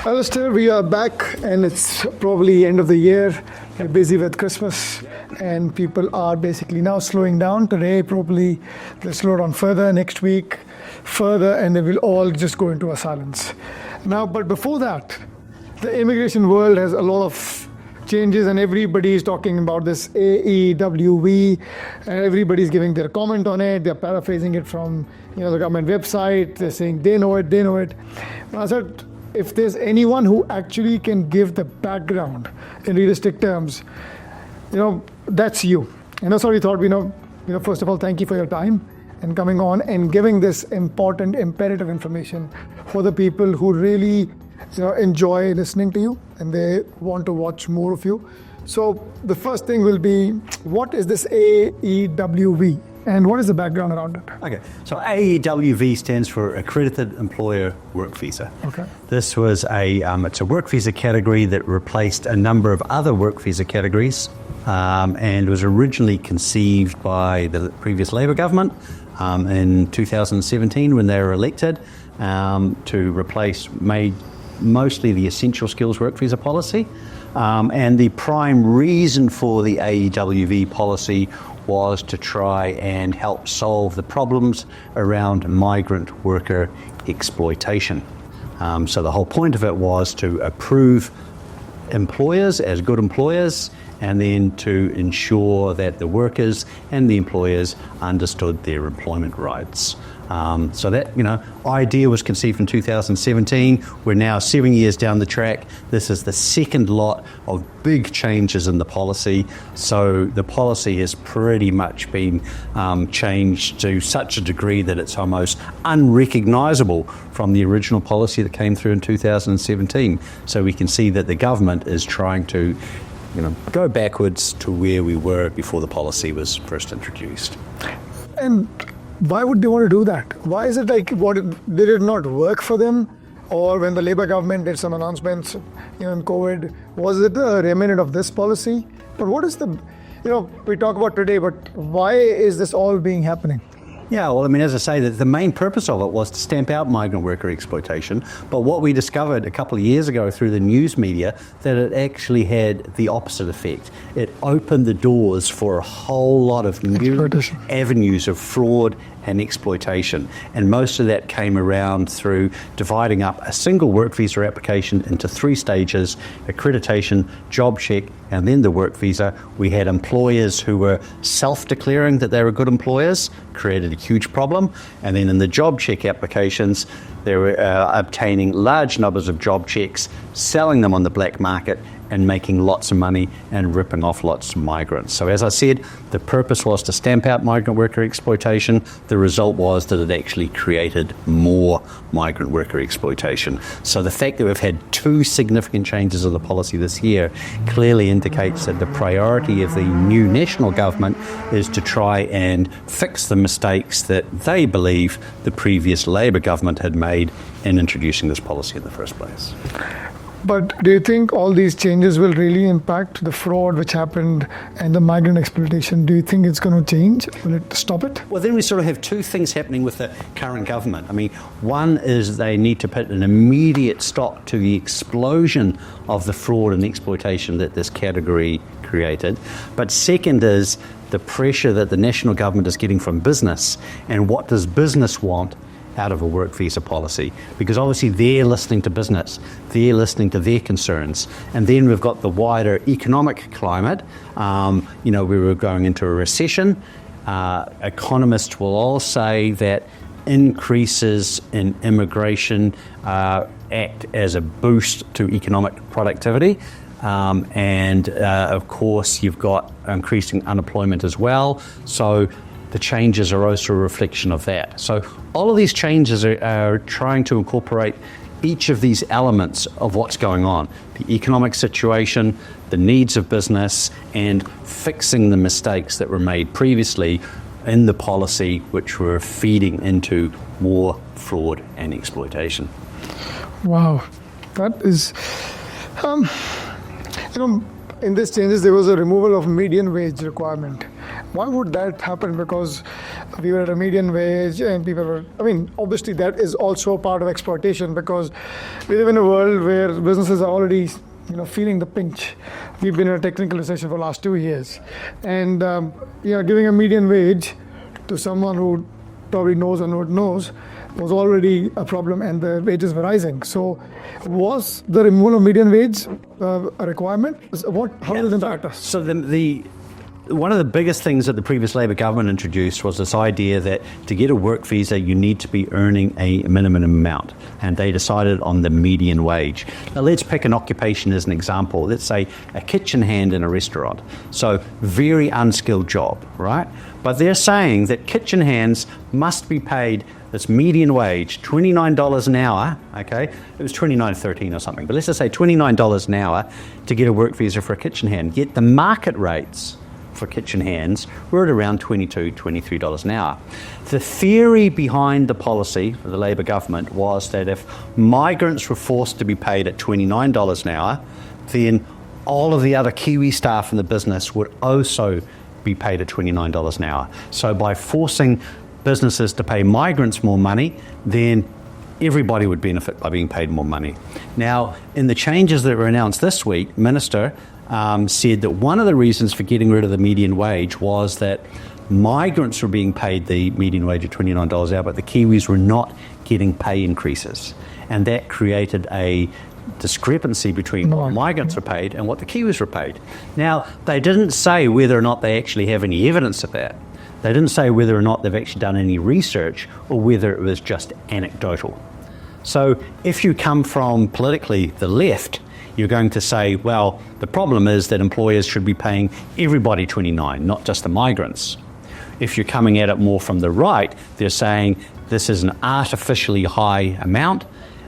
Alastair, we are back and it's probably end of the year. We're busy with Christmas and people are basically now slowing down. Today, probably they'll slow down further, next week further, and they will all just go into a silence. Now, but before that, the immigration world has a lot of changes and everybody is talking about this AEWV and everybody's giving their comment on it. They're paraphrasing it from the government website. They're saying they know it. And I said, if there's anyone who actually can give the background in realistic terms, that's you. And that's what we thought. First of all, thank you for your time and coming on and giving this important, imperative information for the people who really enjoy listening to you and they want to watch more of you. So the first thing will be, what is this AEWV? And what is the background around it? Okay, so AEWV stands for Accredited Employer Work Visa. Okay. This was it's a work visa category that replaced a number of other work visa categories and was originally conceived by the previous Labor government in 2017 when they were elected to replace mostly the essential skills work visa policy. And the prime reason for the AEWV policy was to try and help solve the problems around migrant worker exploitation. So the whole point of it was to approve employers as good employers and then to ensure that the workers and the employers understood their employment rights. So that idea was conceived in 2017. We're now 7 years down the track. This is the second lot of big changes in the policy. So the policy has pretty much been changed to such a degree that it's almost unrecognisable from the original policy that came through in 2017. So we can see that the government is trying to go backwards to where we were before the policy was first introduced. And why would they want to do that? Why is it did it not work for them? Or when the Labour government did some announcements in COVID, was it a remnant of this policy? But what is we talk about today, but why is this all happening? Yeah, well, as I say, the main purpose of it was to stamp out migrant worker exploitation. But what we discovered a couple of years ago through the news media, that it actually had the opposite effect. It opened the doors for a whole lot of new avenues of fraud and exploitation. And most of that came around through dividing up a single work visa application into 3 stages: accreditation, job check, and then the work visa. We had employers who were self-declaring that they were good employers, created a huge problem. And then in the job check applications, they were obtaining large numbers of job checks, selling them on the black market, and making lots of money and ripping off lots of migrants. So as I said, the purpose was to stamp out migrant worker exploitation. The result was that it actually created more migrant worker exploitation. So the fact that we've had 2 significant changes of the policy this year clearly indicates that the priority of the new national government is to try and fix the mistakes that they believe the previous Labor government had made in introducing this policy in the first place. But do you think all these changes will really impact the fraud which happened and the migrant exploitation? Do you think it's going to change? Will it stop it? Well, then we sort of have 2 things happening with the current government. One is they need to put an immediate stop to the explosion of the fraud and exploitation that this category created. But second is the pressure that the national government is getting from business. And what does business want out of a work visa policy? Because obviously they're listening to business, they're listening to their concerns. And then we've got the wider economic climate. We were going into a recession. Economists will all say that increases in immigration act as a boost to economic productivity. Of course, you've got increasing unemployment as well. So the changes are also a reflection of that. So all of these changes are trying to incorporate each of these elements of what's going on: the economic situation, the needs of business, and fixing the mistakes that were made previously in the policy, which were feeding into more fraud and exploitation. Wow, that is... in these changes, there was a removal of median wage requirement. Why would that happen? Because we were at a median wage and people were, obviously that is also part of exploitation because we live in a world where businesses are already feeling the pinch. We've been in a technical recession for the last 2 years. And, giving a median wage to someone who probably knows or not knows was already a problem, and the wages were rising. So was the removal of median wage a requirement? How does it impact us? So one of the biggest things that the previous Labor government introduced was this idea that to get a work visa, you need to be earning a minimum amount. And they decided on the median wage. Now, let's pick an occupation as an example. Let's say a kitchen hand in a restaurant. So, very unskilled job, right? But they're saying that kitchen hands must be paid this median wage, $29 an hour, okay? It was $29.13 or something, but let's just say $29 an hour to get a work visa for a kitchen hand. Yet the market rates for kitchen hands were at around $22, $23 an hour. The theory behind the policy of the Labor government was that if migrants were forced to be paid at $29 an hour, then all of the other Kiwi staff in the business would also be paid at $29 an hour. So by forcing businesses to pay migrants more money, then everybody would benefit by being paid more money. Now, in the changes that were announced this week, Minister said that one of the reasons for getting rid of the median wage was that migrants were being paid the median wage of $29 an hour, but the Kiwis were not getting pay increases. And that created a discrepancy between what migrants were paid and what the Kiwis were paid. Now, they didn't say whether or not they actually have any evidence of that. They didn't say whether or not they've actually done any research or whether it was just anecdotal. So if you come from politically the left, you're going to say, well, the problem is that employers should be paying everybody $29, not just the migrants. If you're coming at it more from the right, they're saying this is an artificially high amount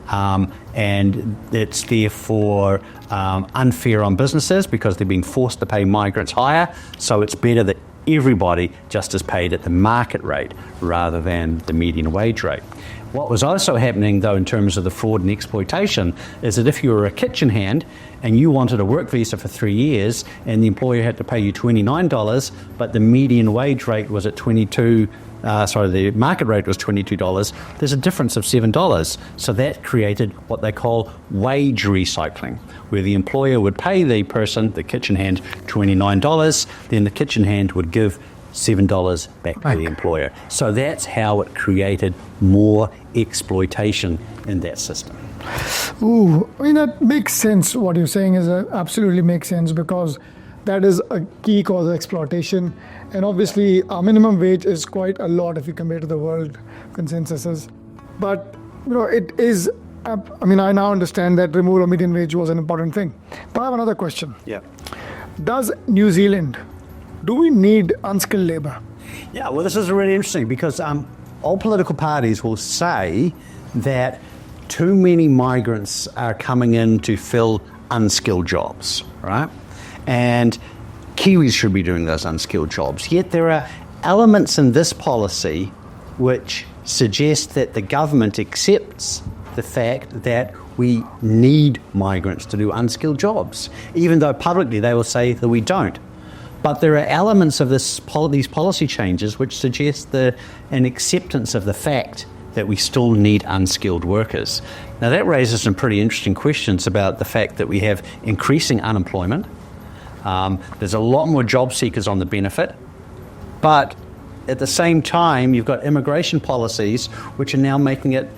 and it's therefore unfair on businesses because they're being forced to pay migrants higher, so it's better that everybody just is paid at the market rate rather than the median wage rate. What was also happening, though, in terms of the fraud and exploitation, is that if you were a kitchen hand and you wanted a work visa for 3 years and the employer had to pay you $29, but the median wage rate was at the market rate was $22, there's a difference of $7. So that created what they call wage recycling, where the employer would pay the person, the kitchen hand, $29, then the kitchen hand would give $7 back to the employer. So that's how it created more exploitation in that system. Ooh, that makes sense. What you're saying is absolutely makes sense because that is a key cause of exploitation. And obviously, our minimum wage is quite a lot if you compare to the world consensuses. But, it is, I now understand that removal of median wage was an important thing. But I have another question. Yeah. Does New Zealand, do we need unskilled labor? Yeah, well, this is really interesting because all political parties will say that too many migrants are coming in to fill unskilled jobs, right? And Kiwis should be doing those unskilled jobs. Yet there are elements in this policy which suggest that the government accepts the fact that we need migrants to do unskilled jobs, even though publicly they will say that we don't. But there are elements of these policy changes which suggest an acceptance of the fact that we still need unskilled workers. Now that raises some pretty interesting questions about the fact that we have increasing unemployment. There's a lot more job seekers on the benefit, but at the same time you've got immigration policies which are now making it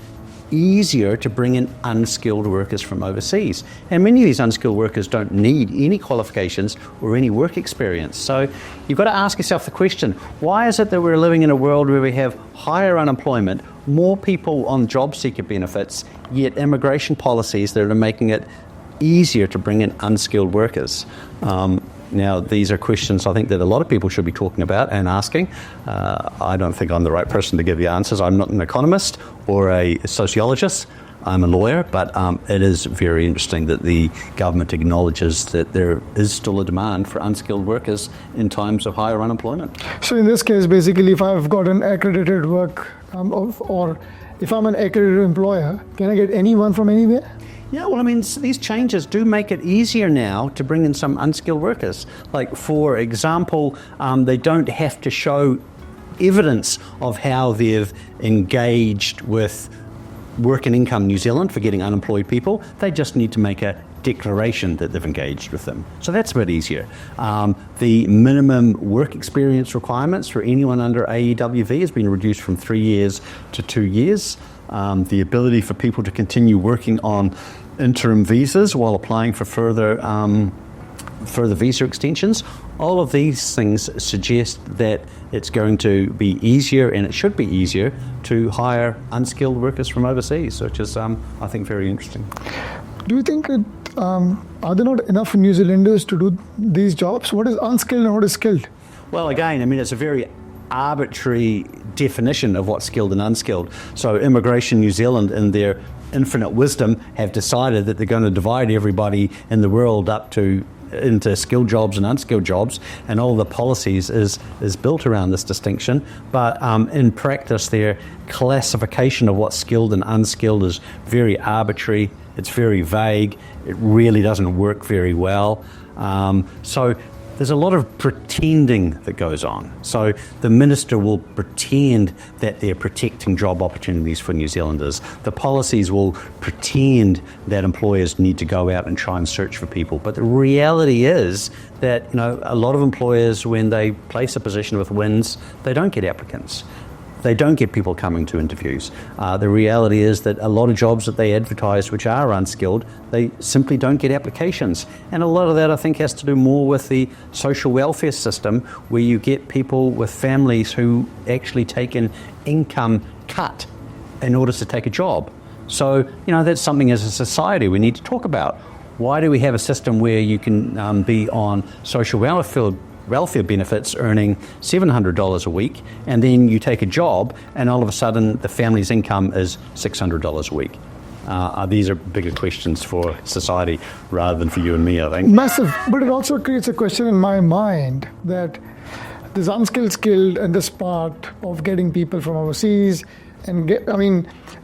easier to bring in unskilled workers from overseas. And many of these unskilled workers don't need any qualifications or any work experience. So you've got to ask yourself the question, why is it that we're living in a world where we have higher unemployment, more people on job seeker benefits, yet immigration policies that are making it easier to bring in unskilled workers? Now, these are questions I think that a lot of people should be talking about and asking. I don't think I'm the right person to give you answers. I'm not an economist or a sociologist. I'm a lawyer, but it is very interesting that the government acknowledges that there is still a demand for unskilled workers in times of higher unemployment. So in this case, basically, if I've got an accredited work or if I'm an accredited employer, can I get anyone from anywhere? Yeah, well, these changes do make it easier now to bring in some unskilled workers. Like, for example, they don't have to show evidence of how they've engaged with Work and Income New Zealand for getting unemployed people. They just need to make a declaration that they've engaged with them. So that's a bit easier. The minimum work experience requirements for anyone under AEWV has been reduced from 3 years to 2 years. The ability for people to continue working on interim visas while applying for further visa extensions. All of these things suggest that it's going to be easier, and it should be easier, to hire unskilled workers from overseas, which is, I think, very interesting. Do you think that are there not enough New Zealanders to do these jobs? What is unskilled and what is skilled? Well, again, I mean, it's a very arbitrary definition of what's skilled and unskilled. So Immigration New Zealand, in their infinite wisdom, have decided that they're going to divide everybody in the world up into skilled jobs and unskilled jobs, and all the policies is built around this distinction. But in practice, their classification of what's skilled and unskilled is very arbitrary. It's very vague. It really doesn't work very well. So there's a lot of pretending that goes on. So the minister will pretend that they're protecting job opportunities for New Zealanders. The policies will pretend that employers need to go out and try and search for people. But the reality is that, a lot of employers, when they place a position with WINS, they don't get applicants. They don't get people coming to interviews. The reality is that a lot of jobs that they advertise which are unskilled, they simply don't get applications. And a lot of that, I think, has to do more with the social welfare system, where you get people with families who actually take an income cut in order to take a job. So, that's something as a society we need to talk about. Why do we have a system where you can be on social welfare benefits earning $700 a week, and then you take a job and all of a sudden the family's income is $600 a week? These are bigger questions for society rather than for you and me, I think. Massive, but it also creates a question in my mind that this unskilled, skilled, and this part of getting people from overseas,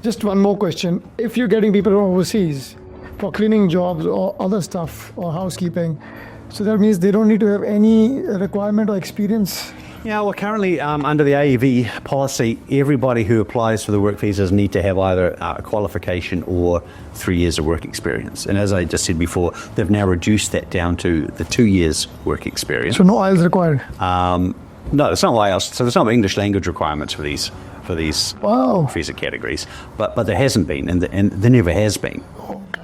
just one more question. If you're getting people from overseas for cleaning jobs or other stuff or housekeeping, so that means they don't need to have any requirement or experience? Yeah, well, currently under the AEV policy, everybody who applies for the work visas need to have either a qualification or 3 years of work experience. And as I just said before, they've now reduced that down to the 2 years work experience. So no IELTS required? No, there's no IELTS. So there's no English language requirements for these Wow. visa categories. But there hasn't been, and there never has been.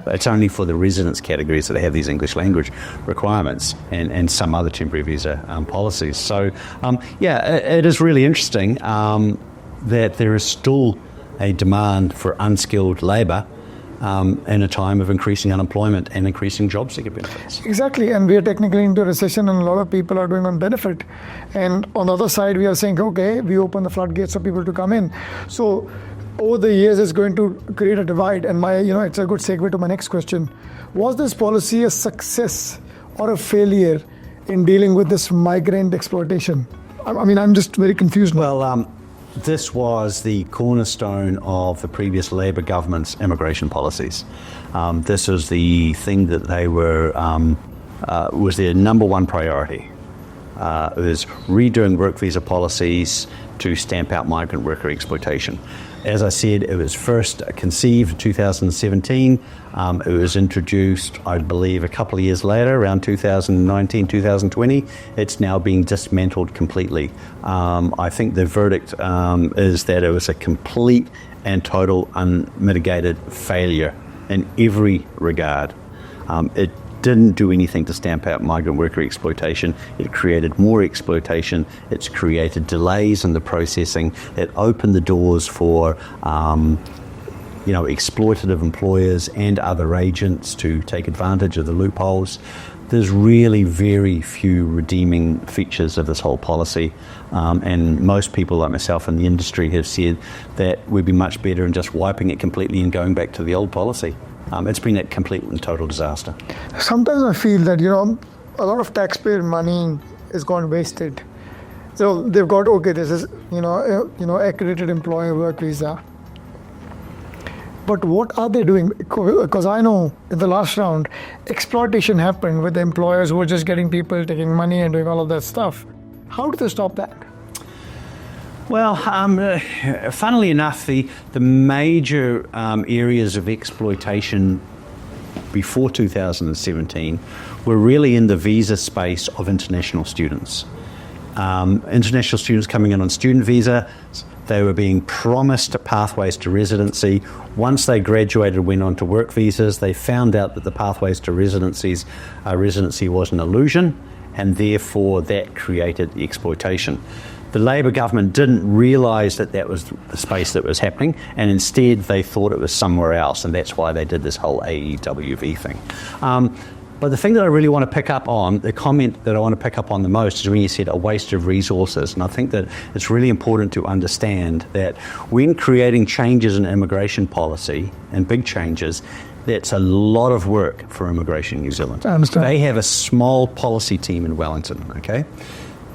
It's only for the residence categories that have these English language requirements and some other temporary visa policies. So, it is really interesting that there is still a demand for unskilled labour in a time of increasing unemployment and increasing job seeker benefits. Exactly, and we are technically into a recession and a lot of people are doing on benefit. And on the other side, we are saying, okay, we open the floodgates for people to come in. So over the years, it's going to create a divide. And it's a good segue to my next question. Was this policy a success or a failure in dealing with this migrant exploitation? I'm just very confused now. Well, this was the cornerstone of the previous Labour government's immigration policies. This was the thing that they was their number one priority. It was redoing work visa policies to stamp out migrant worker exploitation. As I said, it was first conceived in 2017. It was introduced, I believe, a couple of years later, around 2019, 2020. It's now being dismantled completely. I think the verdict is that it was a complete and total unmitigated failure in every regard. It didn't do anything to stamp out migrant worker exploitation. It created more exploitation. It's created delays in the processing. It opened the doors for exploitative employers and other agents to take advantage of the loopholes. There's really very few redeeming features of this whole policy, and most people like myself in the industry have said that we'd be much better in just wiping it completely and going back to the old policy. It's been a complete and total disaster. Sometimes I feel that, a lot of taxpayer money is gone wasted. So they've got, this is, accredited employer work visa. But what are they doing? Because I know in the last round, exploitation happened with the employers who were just getting people, taking money and doing all of that stuff. How do they stop that? Well, funnily enough, the major areas of exploitation before 2017 were really in the visa space of international students. International students coming in on student visa, they were being promised pathways to residency. Once they graduated and went on to work visas, they found out that the pathways to residency was an illusion, and therefore that created the exploitation. The Labor government didn't realise that that was the space that was happening, and instead they thought it was somewhere else, and that's why they did this whole AEWV thing. But the thing that I really want to pick up on, the comment that I want to pick up on the most is when you said a waste of resources. And I think that it's really important to understand that when creating changes in immigration policy, and big changes, that's a lot of work for Immigration New Zealand. I understand. They have a small policy team in Wellington, okay?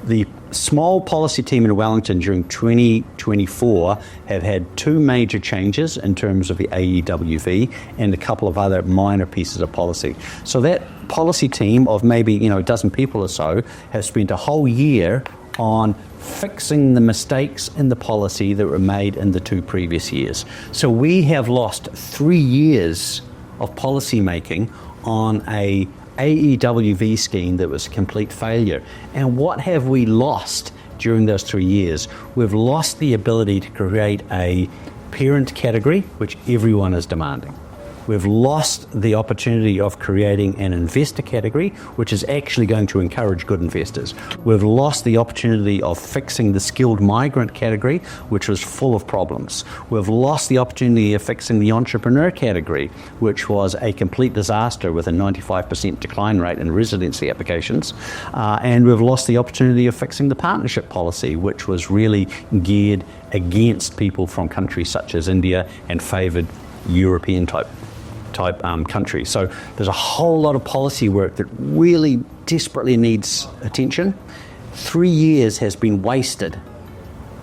The small policy team in Wellington during 2024 have had two major changes in terms of the AEWV and a couple of other minor pieces of policy. So that policy team of maybe a dozen people or so has spent a whole year on fixing the mistakes in the policy that were made in the two previous years. So we have lost 3 years of policy making on a AEWV scheme that was a complete failure. And what have we lost during those 3 years? We've lost the ability to create a parent category, which everyone is demanding. We've lost the opportunity of creating an investor category, which is actually going to encourage good investors. We've lost the opportunity of fixing the skilled migrant category, which was full of problems. We've lost the opportunity of fixing the entrepreneur category, which was a complete disaster with a 95% decline rate in residency applications. And we've lost the opportunity of fixing the partnership policy, which was really geared against people from countries such as India and favoured European type countries. So there's a whole lot of policy work that really desperately needs attention. 3 years has been wasted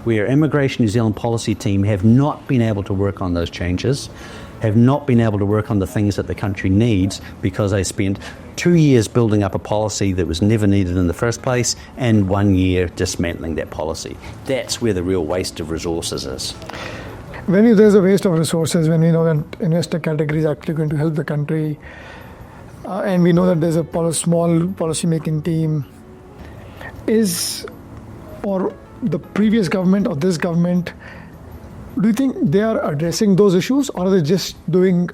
where Immigration New Zealand policy team have not been able to work on those changes, have not been able to work on the things that the country needs because they spent 2 years building up a policy that was never needed in the first place and 1 year dismantling that policy. That's where the real waste of resources is. When there's a waste of resources, when we know that investor category is actually going to help the country, and we know that there's a small policy-making team, or the previous government or this government, do you think they are addressing those issues, or are they just doing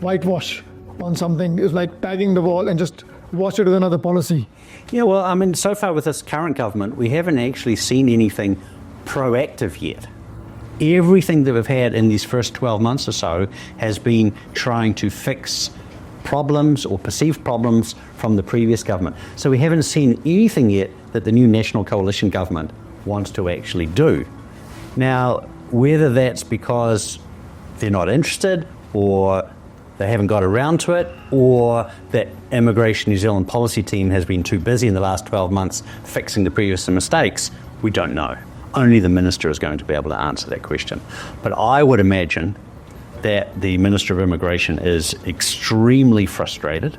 whitewash on something? It's like tagging the wall and just wash it with another policy. Yeah, well, I mean, so far with this current government, we haven't actually seen anything proactive yet. Everything that we've had in these first 12 months or so has been trying to fix problems or perceived problems from the previous government. So we haven't seen anything yet that the new National Coalition government wants to actually do. Now, whether that's because they're not interested or they haven't got around to it, or that Immigration New Zealand policy team has been too busy in the last 12 months fixing the previous mistakes, we don't know. Only the Minister is going to be able to answer that question. But I would imagine that the Minister of Immigration is extremely frustrated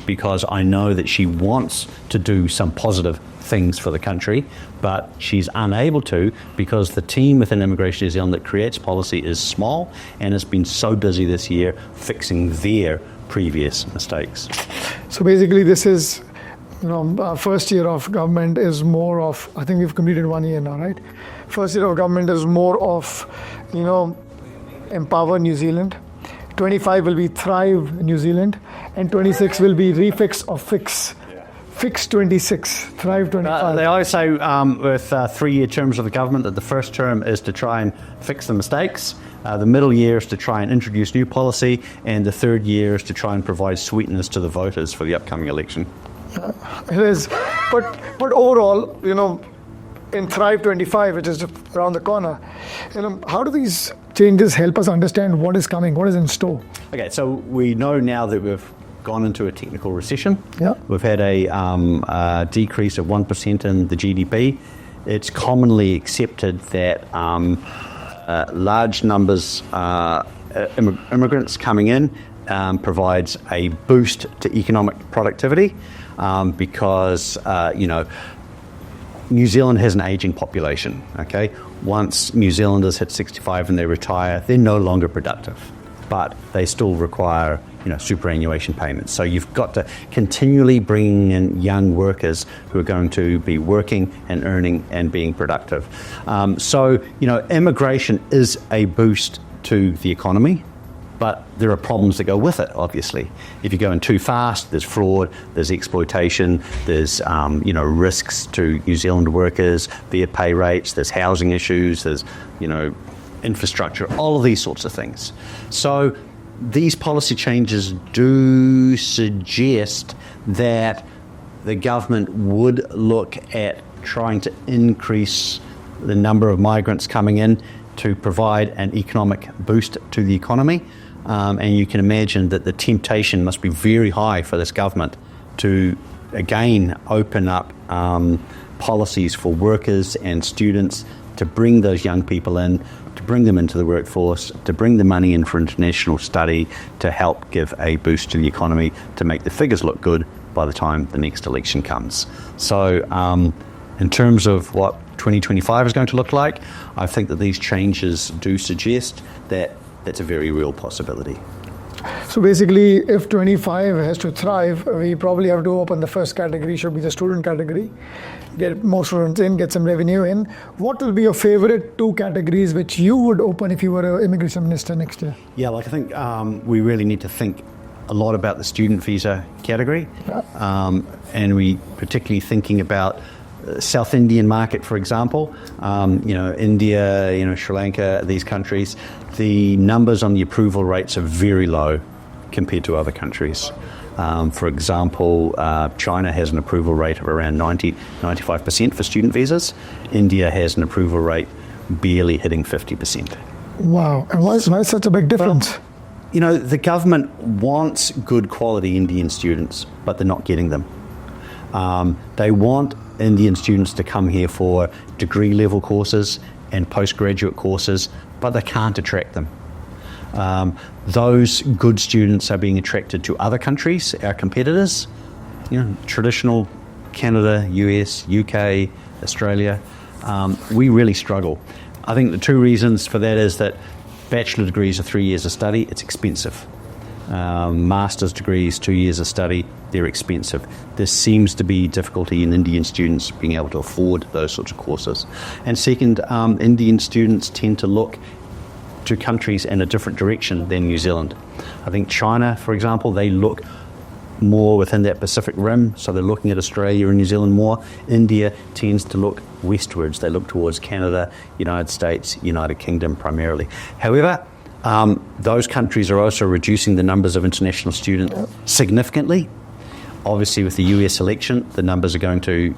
because I know that she wants to do some positive things for the country, but she's unable to because the team within Immigration New Zealand that creates policy is small and has been so busy this year fixing their previous mistakes. So basically this is, our first year of government is more of, I think we've completed 1 year now, right? First year of government is more of, empower New Zealand. 25 will be thrive New Zealand, and 26 will be refix or fix. Fix 26, thrive 25. They always say with 3-year terms of the government that the first term is to try and fix the mistakes, the middle year is to try and introduce new policy, and the third year is to try and provide sweetness to the voters for the upcoming election. It is, but overall, in Thrive 25, which is around the corner, how do these changes help us understand what is coming, what is in store? Okay, so we know now that we've gone into a technical recession. Yeah. We've had a decrease of 1% in the GDP. It's commonly accepted that large numbers immigrants coming in provides a boost to economic productivity because, New Zealand has an aging population, okay? Once New Zealanders hit 65 and they retire, they're no longer productive, but they still require, superannuation payments. So you've got to continually bring in young workers who are going to be working and earning and being productive. Immigration is a boost to the economy, but there are problems that go with it, obviously. If you're going too fast, there's fraud, there's exploitation, there's risks to New Zealand workers, their pay rates, there's housing issues, there's infrastructure, all of these sorts of things. So these policy changes do suggest that the government would look at trying to increase the number of migrants coming in to provide an economic boost to the economy. And you can imagine that the temptation must be very high for this government to, again, open up policies for workers and students to bring those young people in, to bring them into the workforce, to bring the money in for international study, to help give a boost to the economy, to make the figures look good by the time the next election comes. So in terms of what 2025 is going to look like, I think that these changes do suggest that that's a very real possibility. So basically, if 25 has to thrive, we probably have to open the first category, should be the student category, get more students in, get some revenue in. What will be your favorite two categories which you would open if you were an immigration minister next year? Yeah, I think we really need to think a lot about the student visa category, and we particularly thinking about South Indian market, for example, India, Sri Lanka, these countries, the numbers on the approval rates are very low compared to other countries. For example, China has an approval rate of around 95% for student visas. India has an approval rate barely hitting 50%. Wow. And why is such a big difference? Well, the government wants good quality Indian students, but they're not getting them. They want Indian students to come here for degree level courses and postgraduate courses, but they can't attract them. Those good students are being attracted to other countries, our competitors, traditional Canada, US, UK, Australia. We really struggle. I think the two reasons for that is that bachelor degrees are 3 years of study, it's expensive. Master's degrees, 2 years of study, they're expensive. There seems to be difficulty in Indian students being able to afford those sorts of courses. And second, Indian students tend to look to countries in a different direction than New Zealand. I think China, for example, they look more within that Pacific Rim, so they're looking at Australia and New Zealand more. India tends to look westwards. They look towards Canada, United States, United Kingdom primarily. However, those countries are also reducing the numbers of international students significantly. Obviously, with the US election, the numbers are going to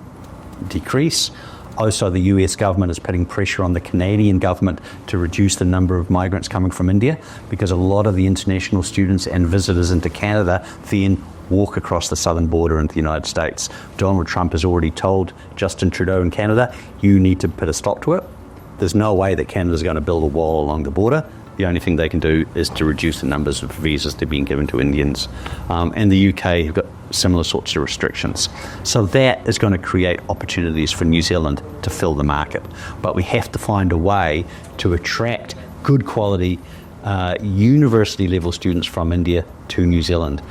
decrease. Also, the US government is putting pressure on the Canadian government to reduce the number of migrants coming from India, because a lot of the international students and visitors into Canada then walk across the southern border into the United States. Donald Trump has already told Justin Trudeau in Canada, you need to put a stop to it. There's no way that Canada's going to build a wall along the border. The only thing they can do is to reduce the numbers of visas that are being given to Indians. And the UK have got similar sorts of restrictions. So that is going to create opportunities for New Zealand to fill the market. But we have to find a way to attract good quality university level students from India to New Zealand.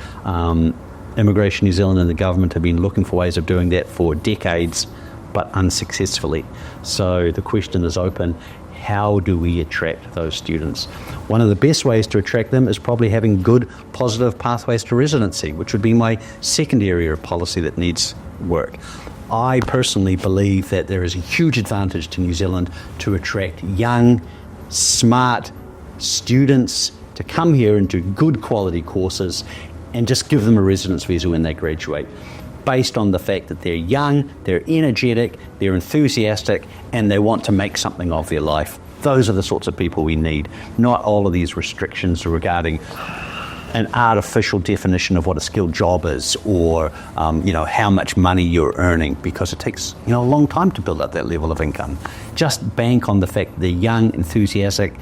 Immigration New Zealand and the government have been looking for ways of doing that for decades, but unsuccessfully. So the question is open. How do we attract those students? One of the best ways to attract them is probably having good, positive pathways to residency, which would be my second area of policy that needs work. I personally believe that there is a huge advantage to New Zealand to attract young, smart students to come here and do good quality courses and just give them a residence visa when they graduate, based on the fact that they're young, they're energetic, they're enthusiastic, and they want to make something of their life. Those are the sorts of people we need, not all of these restrictions regarding an artificial definition of what a skilled job is, or how much money you're earning, because it takes a long time to build up that level of income. Just bank on the fact that they're young, enthusiastic,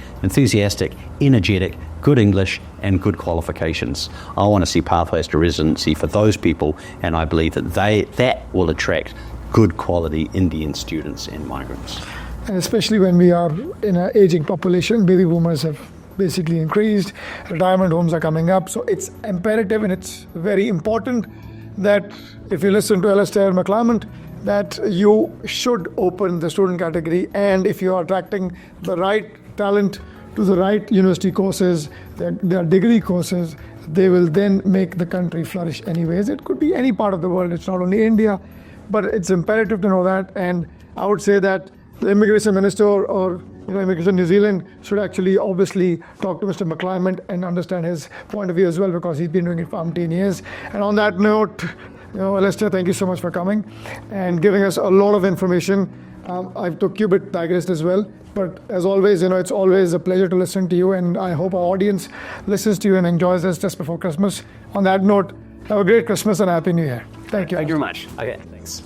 energetic, good English, and good qualifications. I want to see pathways to residency for those people, and I believe that that will attract good quality Indian students and migrants. And especially when we are in an aging population, baby boomers have basically increased, retirement homes are coming up. So it's imperative and it's very important that if you listen to Alastair McClement, that you should open the student category, and if you are attracting the right talent to the right university courses, their degree courses, they will then make the country flourish anyways. It could be any part of the world, it's not only India, but it's imperative to know that. And I would say that the immigration minister or Immigration New Zealand should actually obviously talk to Mr. McClement and understand his point of view as well, because he's been doing it for 10 years. And on that note, Alastair, thank you so much for coming and giving us a lot of information. I took you a bit digressed as well, but as always, it's always a pleasure to listen to you, and I hope our audience listens to you and enjoys us just before Christmas. On that note, have a great Christmas and Happy New Year. Thank you. Thank you very much. Okay, thanks.